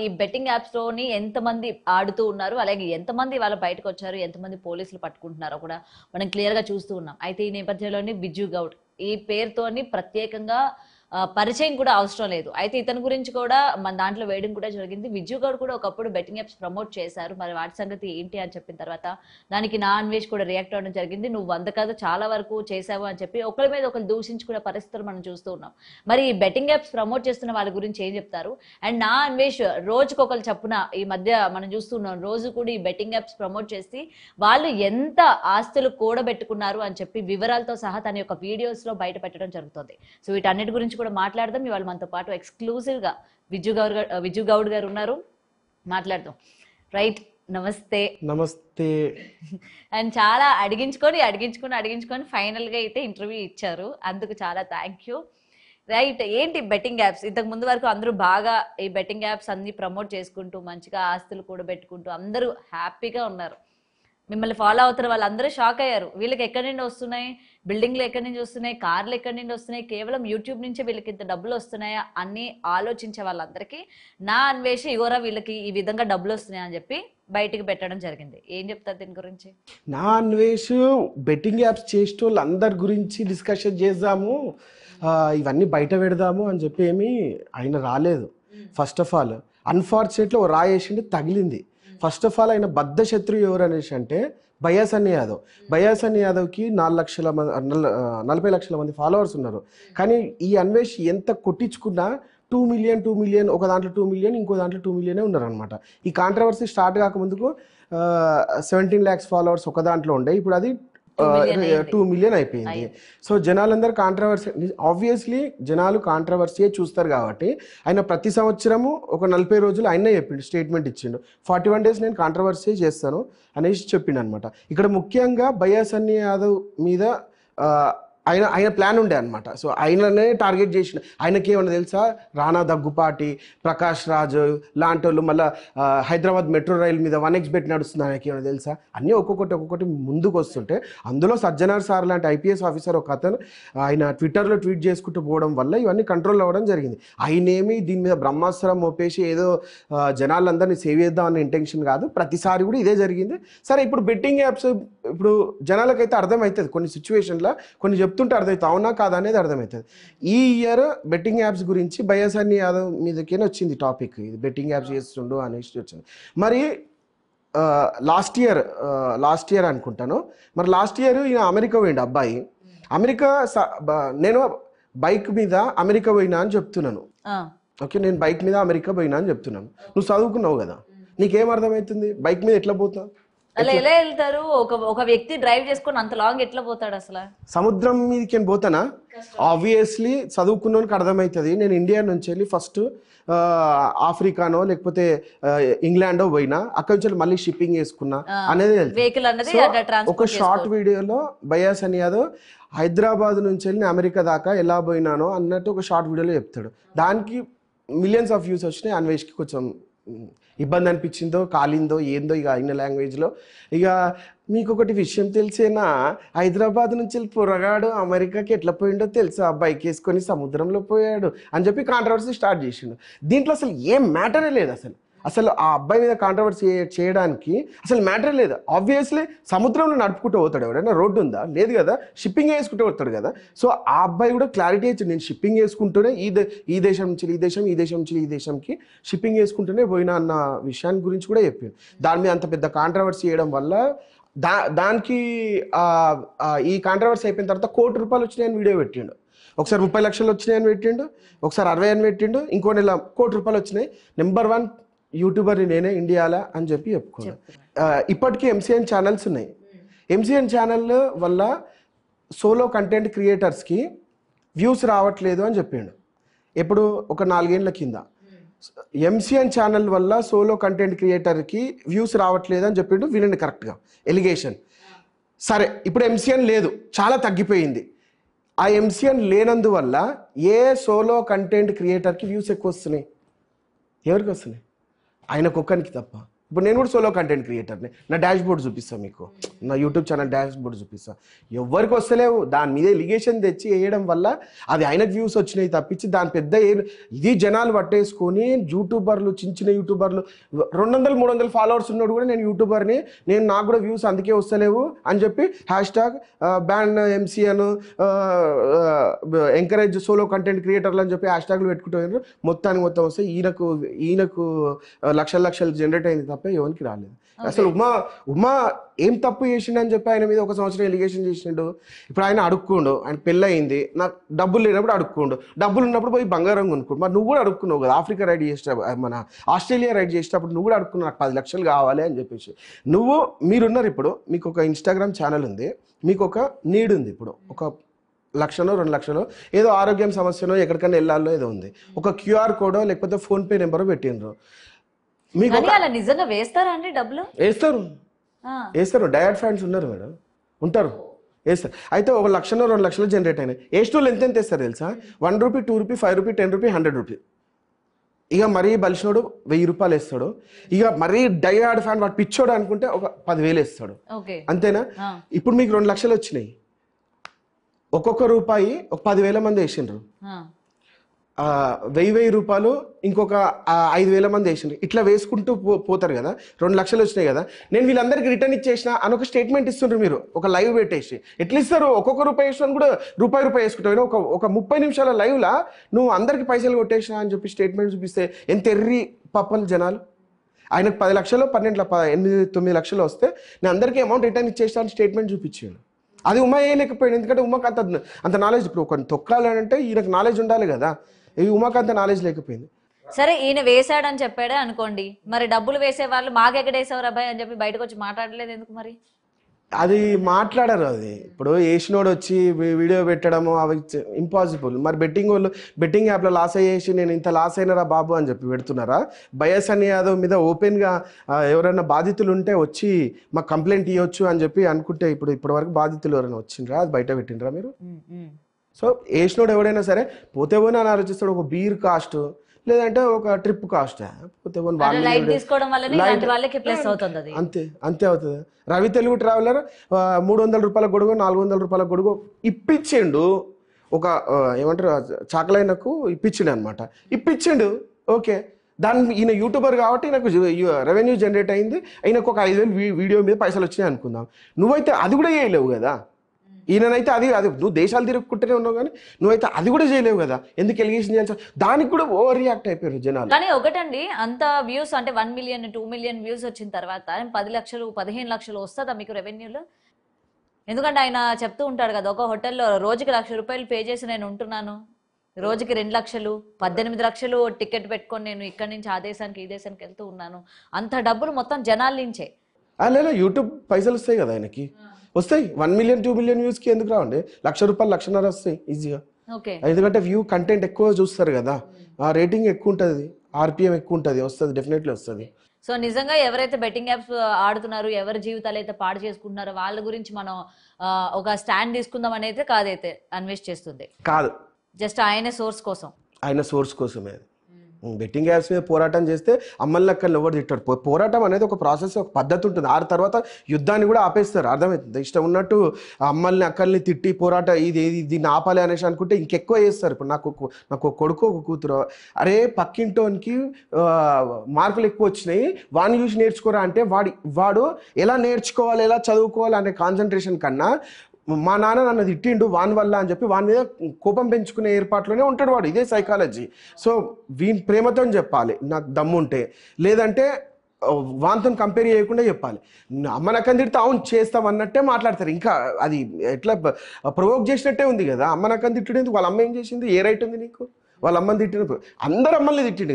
ఈ betting apps లోని ఎంతమంది ఆడుతూ ఉన్నారు, అలాగే ఎంతమంది వాళ్ళు బయటకు వచ్చారు, ఎంతమంది పోలీసులు పట్టుకుంటున్నారో కూడా మనం క్లియర్ గా చూస్తూ ఉన్నాం. అయితే ఈ నేపథ్యంలోని బిజ్జు గౌడ్ ఈ పేరుతోని ప్రత్యేకంగా పరిచయం కూడా అవసరం లేదు. అయితే ఇతని గురించి కూడా మన దాంట్లో వేయడం కూడా జరిగింది. బిజ్జు గౌడ్ కూడా ఒకప్పుడు బెట్టింగ్ యాప్స్ ప్రమోట్ చేశారు. మరి వాటి సంగతి ఏంటి అని చెప్పిన తర్వాత దానికి నా అన్వేష్ కూడా రియాక్ట్ అవ్వడం జరిగింది. నువ్వు 100 కాదు చాలా వరకు చేసావు అని చెప్పి ఒకరి మీద ఒకరు దూషించుకునే పరిస్థితులు మనం చూస్తూ ఉన్నాం. మరి ఈ బెట్టింగ్ యాప్స్ ప్రమోట్ చేస్తున్న వాళ్ళ గురించి ఏం చెప్తారు? అండ్ నా అన్వేష్ రోజుకొకరు చప్పున ఈ మధ్య మనం చూస్తున్నాం, రోజు కూడా ఈ బెట్టింగ్ యాప్స్ ప్రమోట్ చేసి వాళ్ళు ఎంత ఆస్తులు కూడబెట్టుకున్నారు అని చెప్పి వివరాలతో సహా తన యొక్క వీడియోస్ లో బయట పెట్టడం జరుగుతుంది. సో వీటన్నిటి గురించి కూడా మాట్లాడదాం. ఇవాళ మనతో పాటు ఎక్స్క్లూజివ్ గా బిజ్జు గౌడ్ గారు ఉన్నారు, మాట్లాడదాం. రైట్, నమస్తే. నమస్తే. అండ్ చాలా అడిగించుకొని ఫైనల్ గా అయితే ఇంటర్వ్యూ ఇచ్చారు, అందుకు చాలా థ్యాంక్ యూ. రైట్, ఏంటి బెట్టింగ్ యాప్స్? ఇంతకు ముందు వరకు అందరూ బాగా ఈ బెట్టింగ్ యాప్స్ అన్ని ప్రమోట్ చేసుకుంటూ మంచిగా ఆస్తులు కూడా పెట్టుకుంటూ అందరూ హ్యాపీగా ఉన్నారు. మిమ్మల్ని ఫాలో అవుతున్న వాళ్ళందరూ షాక్ అయ్యారు. వీళ్ళకి ఎక్కడి నుండి వస్తున్నాయి, బిల్డింగ్లు ఎక్కడి నుంచి వస్తున్నాయి, కార్లు ఎక్కడి నుండి వస్తున్నాయి, కేవలం యూట్యూబ్ నుంచే వీళ్ళకి ఇంత డబ్బులు వస్తున్నాయా అని ఆలోచించే వాళ్ళందరికీ నా అన్వేష ఇగోరా వీళ్ళకి ఈ విధంగా డబ్బులు వస్తున్నాయి అని చెప్పి బయటికి పెట్టడం జరిగింది. ఏం చెప్తారు దీని గురించి? నా అన్వేష్ బెట్టింగ్ యాప్స్ చేసే వాళ్ళందరి గురించి డిస్కషన్ చేద్దాము, ఇవన్నీ బయట పెడదాము అని చెప్పి ఏమి ఆయన రాలేదు. ఫస్ట్ ఆఫ్ ఆల్ అన్ఫార్చునేట్లీ ఓ రాయేసిండి తగిలింది. ఫస్ట్ ఆఫ్ ఆల్ ఆయన బద్ధ శత్రువు ఎవరు అనేసి అంటే బయాసన్ని యాదవ్. బయాసన్ని యాదవ్కి 40 లక్షల మంది ఫాలోవర్స్ ఉన్నారు. కానీ ఈ అన్వేష్ ఎంత కొట్టించుకున్నా 2 మిలియన్, ఒక దాంట్లో 2 మిలియన్, ఇంకో దాంట్లో 2 మిలియనే ఉన్నారు అనమాట. ఈ కాంట్రవర్సీ స్టార్ట్ కాకముందుకు 17 lakhs ఫాలోవర్స్ ఒక దాంట్లో ఉండే, ఇప్పుడు అది 2 మిలియన్ అయిపోయింది. సో జనాలందరూ కాంట్రవర్సీ, ఆబ్వియస్లీ జనాలు కాంట్రవర్సీయే చూస్తారు కాబట్టి ఆయన ప్రతి సంవత్సరము ఒక 40 రోజులు ఆయనే చెప్పిండు, స్టేట్మెంట్ ఇచ్చిండు. 41 days నేను కాంట్రవర్సీ చేస్తాను అనేసి చెప్పిండు అనమాట. ఇక్కడ ముఖ్యంగా బయాసన్ని యాదవ్ మీద ఆయన ప్లాన్ ఉండే అనమాట. సో ఆయననే టార్గెట్ చేసిన. ఆయనకి ఏమన్నా తెలుసా, రానా దగ్గుపాటి, ప్రకాష్ రాజ్ లాంటి వాళ్ళు మళ్ళీ హైదరాబాద్ మెట్రో రైల్ మీద 1xBet నడుస్తుంది, ఆయనకి ఏమన్నా తెలుసా? అన్నీ ఒక్కొక్కటి ముందుకు వస్తుంటే అందులో సజ్జనార్ సార్ లాంటి ఐపీఎస్ ఆఫీసర్ ఒక అతను ఆయన ట్విట్టర్లో ట్వీట్ చేసుకుంటూ పోవడం వల్ల ఇవన్నీ కంట్రోల్ అవ్వడం జరిగింది. ఆయనేమి దీని మీద బ్రహ్మాస్త్రం మోపేసి ఏదో జనాలందరినీ సేవ్ చేద్దాం అన్న ఇంటెన్షన్ కాదు. ప్రతిసారి కూడా ఇదే జరిగింది. సరే, ఇప్పుడు బెట్టింగ్ యాప్స్ ఇప్పుడు జనాలకైతే అర్థమవుతుంది, కొన్ని సిచ్యువేషన్లో కొన్ని చెప్తుంటే అర్థమవుతుంది, అవునా కాదా అనేది అర్థమవుతుంది. ఈ ఇయర్ బెట్టింగ్ యాప్స్ గురించి బయాసన్ని యాదవ్ మీదకే వచ్చింది టాపిక్, ఇది బెట్టింగ్ యాప్స్ చేస్తుండు అనేసి వచ్చింది. మరి లాస్ట్ ఇయర్ అనుకుంటాను, మరి లాస్ట్ ఇయర్ ఈయన అమెరికా పోయిండు అబ్బాయి. అమెరికా నేను బైక్ మీద అమెరికా పోయినా అని చెప్తున్నాను. ఓకే, నేను బైక్ మీద అమెరికా పోయినా అని చెప్తున్నాను. నువ్వు చదువుకున్నావు కదా, నీకేం అర్థమవుతుంది బైక్ మీద ఎట్లా పోతావు? అలా ఎలా వెళ్తారు? ఒక వ్యక్తి డ్రైవ్ చేసుకొని అంత లాంగ్ ఎట్లా పోతాడు? అసలు సముద్రం మీదకి పోతానా? ఆబ్వియస్లీ చదువుకున్నోనికి అర్థమవుతుంది. నేను ఇండియా నుంచి వెళ్ళి ఫస్ట్ ఆఫ్రికానో లేకపోతే ఇంగ్లాండో పోయినా, అక్కడి నుంచి మళ్ళీ షిప్పింగ్ వేసుకున్నా అనేది ఒక షార్ట్ వీడియోలో బయాసన్ని యాదవ్ హైదరాబాద్ నుంచి వెళ్ళి అమెరికా దాకా ఎలా పోయినానో అన్నట్టు ఒక షార్ట్ వీడియోలో చెప్తాడు. దానికి మిలియన్స్ ఆఫ్ వ్యూస్ వచ్చినాయి. అన్వేష్కి కొంచెం ఇబ్బంది అనిపించిందో కాలిందో ఏందో ఇక అయిన లాంగ్వేజ్లో. ఇక మీకు ఒకటి విషయం తెలిసేనా, హైదరాబాద్ నుంచి వెళ్ళి పొరగాడు అమెరికాకి ఎట్లా పోయిండో తెలుసా, బైక్ వేసుకొని సముద్రంలో పోయాడు అని చెప్పి కాంట్రవర్సీ స్టార్ట్ చేసిండు. దీంట్లో అసలు ఏం మ్యాటరే లేదు. అసలు ఆ అబ్బాయి మీద కాంట్రవర్సీ చేయడానికి అసలు మ్యాటర్ లేదు. ఆబ్వియస్లీ సముద్రంలో నడుపుకుంటూ పోతాడు, ఎవడైనా రోడ్డు ఉందా? లేదు కదా, షిప్పింగ్ వేసుకుంటూ పోతాడు కదా. సో ఆ అబ్బాయి కూడా క్లారిటీ ఇచ్చి, నేను షిప్పింగ్ వేసుకుంటూనే ఈ దేశం నుంచి ఈ దేశం నుంచి ఈ దేశంకి షిప్పింగ్ వేసుకుంటూనే పోయినా అన్న విషయాన్ని గురించి కూడా చెప్పాను. దాని మీద అంత పెద్ద కాంట్రవర్సీ చేయడం వల్ల దానికి ఈ కాంట్రవర్సీ అయిపోయిన తర్వాత ₹1 కోటి వచ్చినాయని వీడియో పెట్టిండు. ఒకసారి 30 లక్షలు వచ్చినాయని పెట్టిండు, ఒకసారి 60 అని పెట్టిండు, ఇంకో నెల ₹1 కోటి వచ్చినాయి, నెంబర్ 1 యూట్యూబర్ని నేనే ఇండియాలో అని చెప్పి చెప్పుకున్నాను. ఇప్పటికీ MCN ఛానల్స్ ఉన్నాయి. MCN ఛానల్ వల్ల సోలో కంటెంట్ క్రియేటర్స్కి వ్యూస్ రావట్లేదు అని చెప్పిండు. ఎప్పుడు ఒక 4 ఏళ్ల కింద MCN ఛానల్ వల్ల సోలో కంటెంట్ క్రియేటర్కి వ్యూస్ రావట్లేదు అని చెప్పిండు. వినండి కరెక్ట్గా ఎలిగేషన్. సరే, ఇప్పుడు MCN లేదు, చాలా తగ్గిపోయింది. ఆ MCN లేనందువల్ల ఏ సోలో కంటెంట్ క్రియేటర్కి వ్యూస్ ఎక్కువ వస్తున్నాయి? ఎవరికి వస్తున్నాయి? ఆయనకొక్కనికి తప్ప. ఇప్పుడు నేను కూడా సోలో కంటెంట్ క్రియేటర్ని, నా డాష్ బోర్డ్ చూపిస్తాను మీకు, నా యూట్యూబ్ ఛానల్ డాష్ బోర్డ్ చూపిస్తాను. ఎవరికి వస్తలేవు, దాని మీద ఎలిగేషన్ తెచ్చి వేయడం వల్ల అది ఆయనకు వ్యూస్ వచ్చినాయి తప్పించి దాని పెద్ద ఇది జనాలు పట్టేసుకొని యూట్యూబర్లు చిన్న యూట్యూబర్లు 200-300 ఫాలోవర్స్ ఉన్నాడు కూడా నేను యూట్యూబర్ని, నాకు కూడా వ్యూస్ అందుకే వస్తలేవు అని చెప్పి #బ్యాన్ MC అను ఎంకరేజ్ సోలో కంటెంట్ క్రియేటర్లు అని చెప్పి హ్యాష్ట్యాగ్లు పెట్టుకుంటూ మొత్తం వస్తే ఈయనకు లక్షలు జనరేట్ అయింది తప్ప ఎవరికి రాలేదు. అసలు ఉమా ఏం తప్పు చేసిండు అని చెప్పి ఆయన మీద 1 సంవత్సరం ఎలిగేషన్ చేసిండు. ఇప్పుడు ఆయన అడుక్కోండు, ఆయన పెళ్ళయింది, నాకు డబ్బులు లేనప్పుడు అడుక్కోండు, డబ్బులు ఉన్నప్పుడు పోయి బంగారం కొనుక్కోండు. మరి నువ్వు కూడా అడుక్కున్నావు కదా, ఆఫ్రికా రైడ్ చేసేటప్పుడు, మన ఆస్ట్రేలియా రైడ్ చేసేటప్పుడు నువ్వు కూడా అడుక్కున్నావు నాకు 10 లక్షలు కావాలి అని చెప్పేసి. మీరున్నారు ఇప్పుడు, మీకు ఒక ఇన్స్టాగ్రామ్ ఛానల్ ఉంది, మీకు ఒక నీడ్ ఉంది, ఇప్పుడు ఒక 1-2 లక్షలు ఏదో ఆరోగ్యం సమస్యనో ఎక్కడికైనా వెళ్ళాలో ఏదో ఉంది, ఒక QR కోడో లేకపోతే ఫోన్పే నెంబరో పెట్టిండ్రు, మీకు నిజంగా వేస్తారా అండి డబ్బులు? వేస్తారు డయాడ్ ఫ్యాన్స్ ఉన్నారు మేడం, ఉంటారు, వేస్తారు. అయితే 1 లక్షనో 2 లక్షలు జనరేట్ అయినాయి. వేస్టోళ్ళు ఎంత వేస్తారు తెలుసా? 1 rupee, 2 rupee, 5 rupee, 10 rupee, 100 rupee. ఇక మరీ బలిసినోడు 1000 రూపాయలు వేస్తాడు. ఇక మరీ డయాడ్ ఫ్యాన్ వాడు పిచ్చోడు అనుకుంటే ఒక 10,000 వేస్తాడు, అంతేనా? ఇప్పుడు మీకు 2 లక్షలు వచ్చినాయి, ఒక్కొక్క రూపాయి ఒక 10,000 మంది వేసిండ్రు, 1000 రూపాయలు ఇంకొక 5,000 మంది వేసిండ్రు. ఇట్లా వేసుకుంటూ పోతారు కదా, 2 లక్షలు వచ్చినాయి కదా, నేను వీళ్ళందరికీ రిటర్న్ ఇచ్చేసిన అని ఒక స్టేట్మెంట్ ఇస్తుండ్రు మీరు, ఒక లైవ్ పెట్టేసి. ఎట్లా ఇస్తారు? ఒక్కొక్క రూపాయి వేసిన కూడా రూపాయి వేసుకుంటావు. ఒక 30 నిమిషాల లైవ్లా నువ్వు అందరికి పైసలు కొట్టేసినా అని చెప్పి స్టేట్మెంట్ చూపిస్తే ఎంత ఎర్రి పప్పలు జనాలు. ఆయనకు 10 లక్షలు 8-9 లక్షలు వస్తే నేను అందరికీ అమౌంట్ రిటర్న్ ఇచ్చేసిన అని స్టేట్మెంట్ చూపించాను. అది ఉమా వేయలేకపోయాడు, ఎందుకంటే ఉమాకు అంత నాలెడ్జ్. ఇప్పుడు ఒక తొక్కాలంటే ఈయనకు నాలెడ్జ్ ఉండాలి కదా, ఈ ఉమాకు అంత నాలెడ్జ్ లేకపోయింది. సరే ఈయన వేసాడని చెప్పాడే అనుకోండి, మరి డబ్బులు వేసే వాళ్ళు మాకెక్కడేసావు అబ్బాయి అని చెప్పి బయటకు వచ్చి మాట్లాడలేదు ఎందుకు? మరి అది మాట్లాడారు. అది ఇప్పుడు వేసినోడు వచ్చి వీడియో పెట్టడము అవి ఇంపాసిబుల్. మరి బెట్టింగ్ యాప్లో లాస్ అయ్యేసి నేను ఇంత లాస్ అయినరా బాబు అని చెప్పి పెడుతున్నారా? బయసన్ యాదవ్ మీద ఓపెన్గా ఎవరైనా బాధితులు ఉంటే వచ్చి మాకు కంప్లైంట్ ఇవ్వచ్చు అని చెప్పి అనుకుంటే ఇప్పటి వరకు బాధితులు ఎవరైనా వచ్చిండ్రా? అది బయట పెట్టిండ్రా మీరు? సో వేసినోడు ఎవడైనా సరే పోతే పోయినా అని ఆలోచిస్తాడు, ఒక బీర్ కాస్ట్ లేదంటే ఒక ట్రిప్ కాస్ట్ పోతే అంతే అవుతుంది. రవి తెలుగు ట్రావెలర్ 300 రూపాయల గొడుగు 400 రూపాయల గొడుగు ఇప్పించిండు, ఒక ఏమంటారు చాకలైనకు ఇప్పించిండు అనమాట. ఇప్పించిండు ఓకే, దాన్ని ఈయన యూట్యూబర్ కాబట్టి నాకు రెవెన్యూ జనరేట్ అయింది, ఆయనకు ఒక 5,000 వీడియో మీద పైసలు వచ్చినాయి అనుకుందాం. నువ్వైతే అది కూడా చేయలేవు కదా. ఈయనైతే అది నువ్వు దేశాలు తిరుగుకుంటూనే ఉన్నావు కానీ నువ్వైతే అది కూడా చేయలేవు కదా, ఎందుకు ఎలిగేషన్ చేయాల్సి? దానికి కూడా ఓవర్ రియాక్ట్ అయిపోయారు జనాలు. కానీ ఒకటండి, అంత వ్యూస్ అంటే 1 మిలియన్ 2 మిలియన్ వ్యూస్ వచ్చిన తర్వాత 10 లక్షలు 15 లక్షలు వస్తుందా మీకు రెవెన్యూలో? ఎందుకంటే ఆయన చెప్తూ ఉంటాడు కదా, ఒక హోటల్లో రోజుకి 1,00,000 రూపాయలు పే చేసి నేను ఉంటున్నాను, రోజుకి 2 లక్షలు 18 లక్షలు టికెట్ పెట్టుకొని నేను ఇక్కడి నుంచి ఆ దేశానికి ఈ దేశానికి వెళ్తూ ఉన్నాను. అంత డబ్బులు మొత్తం జనాల నుంచే. లేదా యూట్యూబ్ పైసలు వస్తాయి కదా ఆయనకి, వస్తాయి. 1 మిలియన్ 2 మిలియన్ వ్యూస్కి ఎందుకు రావండి? 1,00,000 రూపాయలు 1,50,000 వస్తాయి ఈజీగా. ఎందుకంటే కంటెంట్ ఎక్కువ చూస్తారు కదా, ఆ రేటింగ్ ఎక్కువ ఉంటుంది, RPM ఎక్కువ ఉంటుంది, వస్తుంది, డెఫినెట్లీ వస్తుంది. సో నిజంగా ఎవరైతే బెట్టింగ్ యాప్స్ ఆడుతున్నారు, ఎవరి జీవితాలు అయితే పాడు చేసుకుంటున్నారో వాళ్ళ గురించి మనం ఒక స్టాండ్ తీసుకుందాం అనేది కాదైతే అన్వేష్ చేస్తుంది కాదు, జస్ట్ ఆయన సోర్స్ కోసమే. బెట్టింగ్ యాప్స్ మీద పోరాటం చేస్తే అమ్మల్ని అక్కలు ఎవరు తిట్టారు. పోరాటం అనేది ఒక ప్రాసెస్, ఒక పద్ధతి ఉంటుంది. ఆ తర్వాత యుద్ధాన్ని కూడా ఆపేస్తారు, అర్థమవుతుంది. ఇష్టం ఉన్నట్టు అమ్మల్ని అక్కల్ని తిట్టి దీన్ని ఆపాలి అనేసి అనుకుంటే ఇంకెక్కువ చేస్తారు. ఇప్పుడు నాకు కొడుకు ఒక కూతురు, అరే పక్కింటోనికి మార్కులు ఎక్కువ వచ్చినాయి వాడిని చూసి నేర్చుకోరా అంటే వాడు ఎలా నేర్చుకోవాలి ఎలా చదువుకోవాలి అనే కాన్సన్ట్రేషన్ కన్నా మా నాన్న నన్ను తిట్టిండు వాని వల్ల అని చెప్పి వాని మీద కోపం పెంచుకునే ఏర్పాట్లోనే ఉంటాడు వాడు. ఇదే సైకాలజీ. సో వీని ప్రేమతో చెప్పాలి నాకు దమ్ముంటే, లేదంటే వానితో కంపేర్ చేయకుండా చెప్పాలి. అమ్మ నక్కని తిడితే అవును చేస్తాం అన్నట్టే మాట్లాడతారు. ఇంకా అది ఎట్లా ప్రొవోక్ చేసినట్టే ఉంది కదా. అమ్మ నక్కని తిట్టడం వాళ్ళ అమ్మ ఏం చేసింది? ఏ రైట్ ఉంది నీకు? వాళ్ళ అమ్మని తిట్టినప్పుడు అందరు అమ్మల్ని తిట్టిండు.